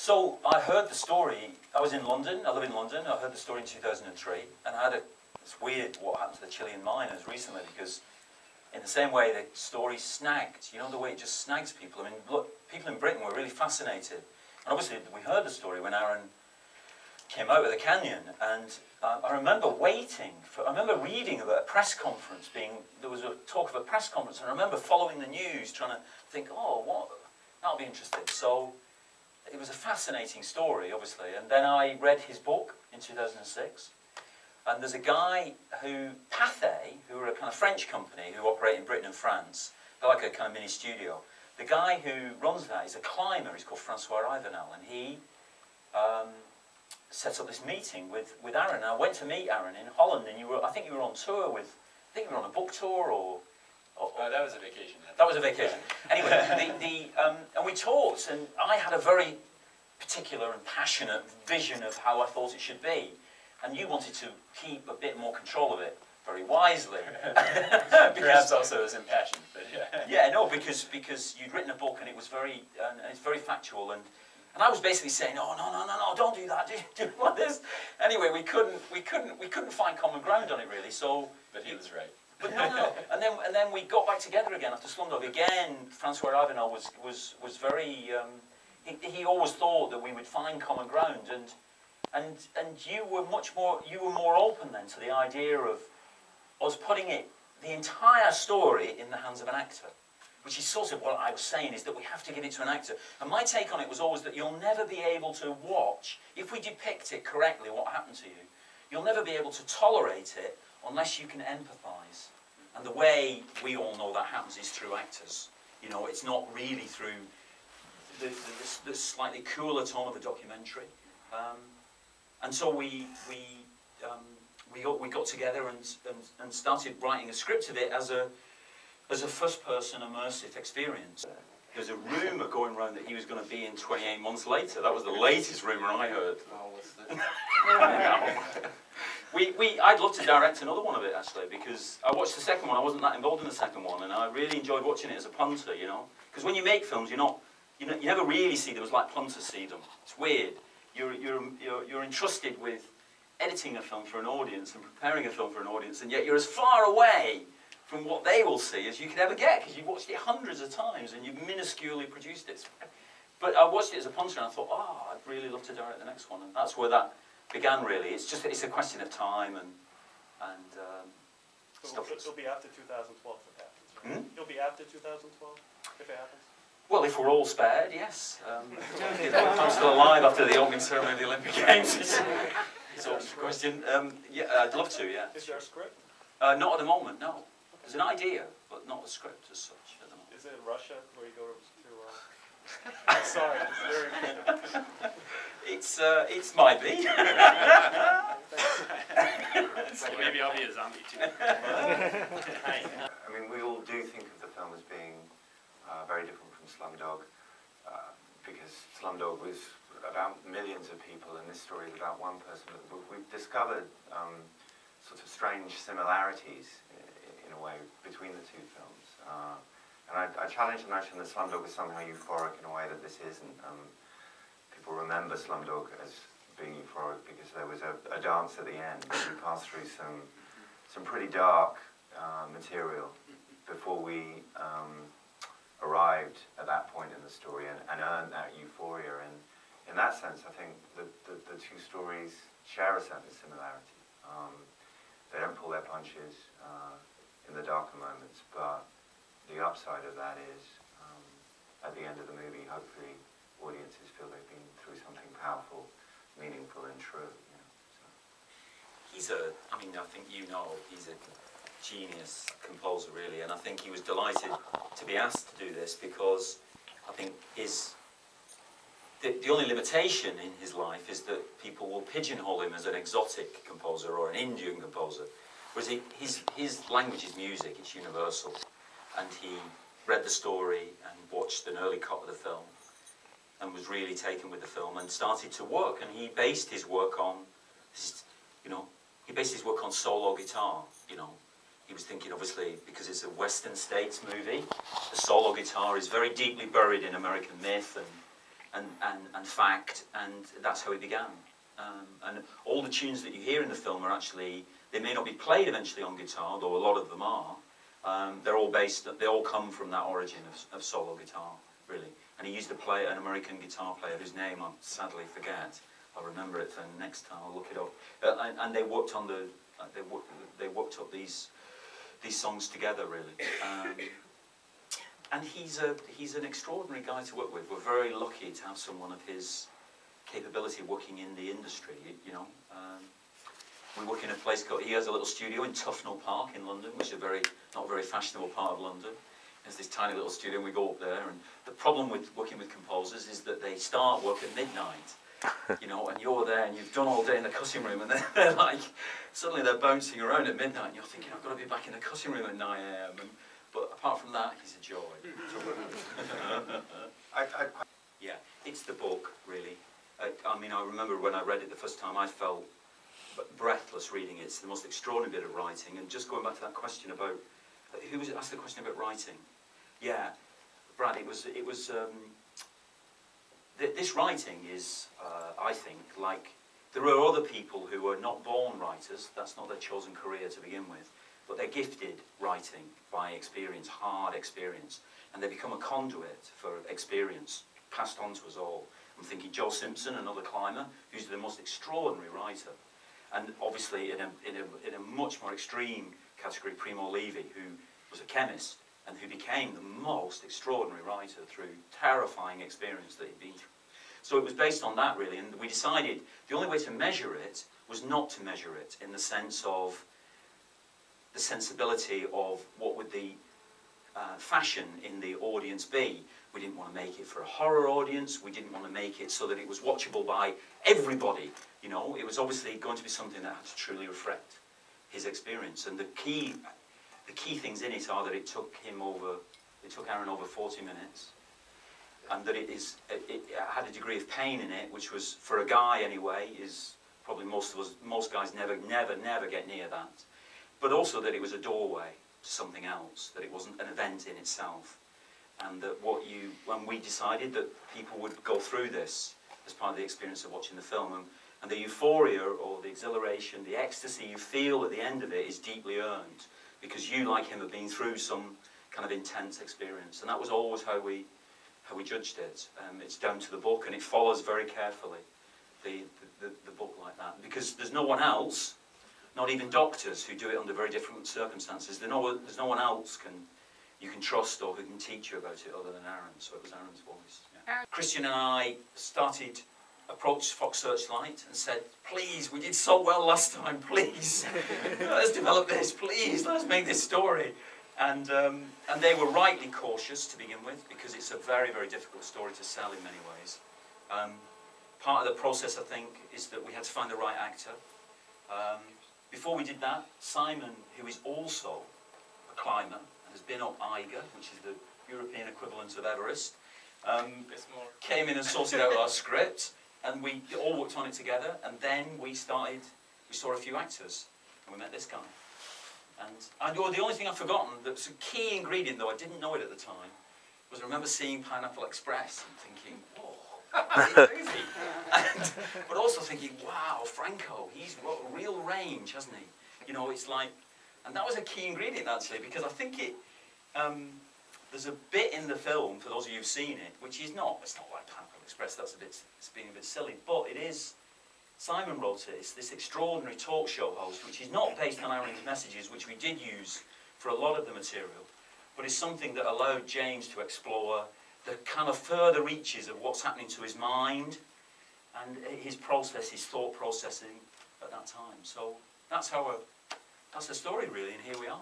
So I heard the story. I was in London. I live in London. I heard the story in 2003, and I had it's weird what happened to the Chilean miners recently, because in the same way the story snagged, you know, the way it just snags people. I mean, look, people in Britain were really fascinated, and obviously we heard the story when Aaron came out of the canyon, and I remember waiting for. I remember reading about a press conference there was a talk of a press conference, and I remember following the news, trying to think, oh, what, that'll be interesting. So it was a fascinating story, obviously, and then I read his book in 2006, and there's a guy Pathé, who are a kind of French company who operate in Britain and France. They're like a kind of mini studio. The guy who runs that is a climber. He's called Francois Rivenel, and he sets up this meeting with Aaron. And I went to meet Aaron in Holland, and I think you were on tour with, I think you were on a book tour, or that was a vacation. That was a vacation. Anyway, and we talked, and I had a very particular and passionate vision of how I thought it should be, and you wanted to keep a bit more control of it, very wisely. Perhaps also as impassioned, but yeah. Yeah, no, because you'd written a book, and it's very factual, and I was basically saying, oh no, don't do that, do like this. Anyway, we couldn't find common ground on it really. So, but he was right. But no, and then we got back together again after Slumdog. Again, Francois Rivenel was very. He always thought that we would find common ground, and you were more open then to the idea of us putting the entire story in the hands of an actor, which is sort of what I was saying, is that we have to give it to an actor. And my take on it was always that you'll never be able to watch, if we depict it correctly, what happened to you, you'll never be able to tolerate it unless you can empathise. And the way we all know that happens is through actors. You know, it's not really through the slightly cooler tone of a documentary. And so we got together and started writing a script of it as a first-person immersive experience. There's a rumour going around that he was going to be in 28 months later. That was the latest rumour I heard. Oh, what's that? I'd love to direct another one of it, actually, because I watched the second one. I wasn't that involved in the second one, and I really enjoyed watching it as a punter, you know. Because when you make films, you never really see them as like punters see them. It's weird. You're entrusted with editing a film for an audience and preparing a film for an audience, and yet you're as far away from what they will see as you could ever get, because you've watched it hundreds of times and you've minusculely produced it. But I watched it as a punter, and I thought, oh, I'd really love to direct the next one, and that's where that began, really. It's a question of time and stuff. It'll be after 2012 if it happens, right? It'll be after 2012 if it happens? Well, if we're all spared, yes. If I'm still alive after the opening ceremony of the Olympic Games, it's always a question. Yeah, I'd love to, yeah. Is there a script? Not at the moment, no. There's an idea, but not a script as such at the moment. Is it in Russia where you go to sorry, it's very It's might be. So maybe I'll be a zombie too. I mean, we all do think of the film as being very different from Slumdog, because Slumdog was about millions of people, and this story is about one person. But we've discovered sort of strange similarities, in a way, between the two films. And I challenge the notion that Slumdog is somehow euphoric in a way that this isn't. People remember Slumdog as being euphoric because there was a dance at the end. We passed through some pretty dark material before we arrived at that point in the story and earned that euphoria. And in that sense, I think the two stories share a certain similarity. They don't pull their punches in the darker moments, but the upside of that is, at the end of the movie, hopefully audiences feel they've been through something powerful, meaningful and true. You know, so. He's I think you know, he's a genius composer, really, and I think he was delighted to be asked to do this, because I think the only limitation in his life is that people will pigeonhole him as an exotic composer or an Indian composer, whereas his language is music, it's universal. And he read the story and watched an early cut of the film and was really taken with the film and started to work. And he based his work on, solo guitar. You know, he was thinking, obviously, because it's a Western States movie, the solo guitar is very deeply buried in American myth, and and fact, and that's how it began. And all the tunes that you hear in the film are actually, they may not be played eventually on guitar, though a lot of them are. They're all based, they all come from that origin of solo guitar, really. And he used an American guitar player whose name I sadly forget. I'll remember it for next time. I'll look it up. And they worked on they worked up these songs together, really. And he's an extraordinary guy to work with. We're very lucky to have someone of his capability working in the industry. You know, we work in a place called. He has a little studio in Tufnell Park in London, which is not a very fashionable part of London. There's this tiny little studio, and we go up there. And the problem with working with composers is that they start work at midnight. You know, and you're there, and you've done all day in the cutting room, and they're like, suddenly they're bouncing around at midnight, and you're thinking, I've got to be back in the cutting room at 9 AM. But apart from that, he's a joy. Yeah, it's the book, really. I mean, I remember when I read it the first time, I felt breathless reading it. It's the most extraordinary bit of writing. And just going back to that question about, who was it asked the question about writing? Yeah, Brad, this writing is, I think, like, there are other people who are not born writers, that's not their chosen career to begin with, but they're gifted writing by experience, hard experience, and they become a conduit for experience passed on to us all. I'm thinking Joe Simpson, another climber, who's the most extraordinary writer, and obviously in a much more extreme category, Primo Levi, who was a chemist and who became the most extraordinary writer through terrifying experience that he'd been through. So it was based on that, really, and we decided the only way to measure it was not to measure it in the sense of the sensibility of what would the fashion in the audience be. We didn't want to make it for a horror audience. We didn't want to make it so that it was watchable by everybody. You know, it was obviously going to be something that had to truly reflect his experience. And the key things in it are that it took Aaron over 40 minutes, and that it had a degree of pain in it, which was, for a guy anyway, is probably most guys never get near that. But also that it was a doorway to something else, that it wasn't an event in itself. And that when we decided that people would go through this as part of the experience of watching the film, and the euphoria or the exhilaration, the ecstasy you feel at the end of it is deeply earned, because you, like him, have been through some kind of intense experience. And that was always how we judged it. It's down to the book, and it follows very carefully the book like that, because there's no one else. Not even doctors who do it under very different circumstances. There's no one else you can trust or who can teach you about it other than Aaron. So it was Aaron's voice. Yeah. Christian and I approached Fox Searchlight and said, please, we did so well last time, please, let's develop this, please, let's make this story. And they were rightly cautious to begin with, because it's a very, very difficult story to sell in many ways. Part of the process, I think, is that we had to find the right actor. Before we did that, Simon, who is also a climber, has been up Eiger, which is the European equivalent of Everest, came in and sorted out our script, and we all worked on it together, and then we saw a few actors, and we met this guy. And the only thing I've forgotten, that's a key ingredient, though I didn't know it at the time, was I remember seeing Pineapple Express and thinking, whoa. But also thinking, wow, Franco, he's got real range, hasn't he? You know, it's like, and that was a key ingredient actually, because I think there's a bit in the film, for those of you who've seen it, which it's not like Pineapple Express, it's being a bit silly, but it is, Simon wrote it, it's this extraordinary talk show host, which is not based on Aaron's messages, which we did use for a lot of the material, but it's something that allowed James to explore the kind of further reaches of what's happening to his mind and his thought processing at that time. So that's the story really, and here we are.